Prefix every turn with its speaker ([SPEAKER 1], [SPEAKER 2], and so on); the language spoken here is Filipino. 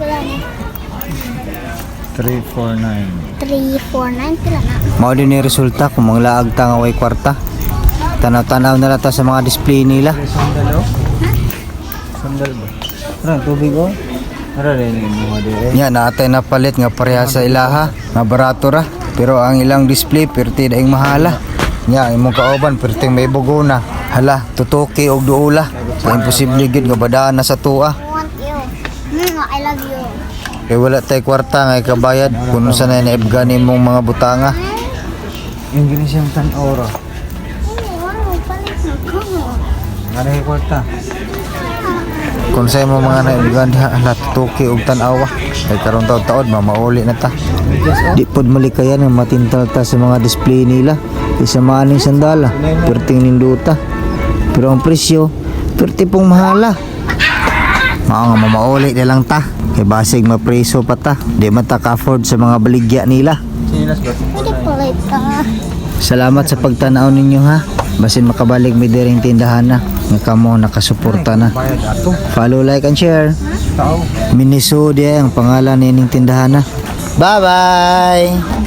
[SPEAKER 1] pila ni?
[SPEAKER 2] 349.
[SPEAKER 1] 349 pila na.
[SPEAKER 2] Mao din ni resulta kung mga laag ta nga way kwarta. Tanaw-tanaw na lang ta sa mga display nila. Sandal oh. Sandal ba? Ano tubig oh? Ara rin mo dire. Nya naatay na palit nga pareha sa ilaha, nga barato ra. Pero ang ilang display perti daing mahala. Nya imong kauban perting may bugona. Hala, tutuki og duula. So imposible gid nga badaan na sa tuwa.
[SPEAKER 1] I want you. I love you.
[SPEAKER 2] Kay wala tay kwarta nga ikabayad kuno sa naibgan nimong mga butanga. Yung gini siyang tan-ora.
[SPEAKER 1] Wow, palit na ko.
[SPEAKER 2] Nga na kwarta. Kung sa mo mga naibgan hala tutuki og tan-awa. Kay karon taon mamauli na ta. Di pod malikayan nga matintal ta sa mga display nila. Isa maning sandala, perting ninduta. Pero ang presyo, perti pong mahala. Mao nga mamauli na lang ta. Kay basig mapreso pa ta. Di man ta ka-afford sa mga baligya nila.
[SPEAKER 1] Pwede palit ka.
[SPEAKER 2] Salamat sa pagtanaw ninyo ha. Basin makabalik mi diring tindahan na. Nga kamo nakasuporta na. Follow, like, and share. Miniso dia ang pangalan nining tindahan na. Bye-bye!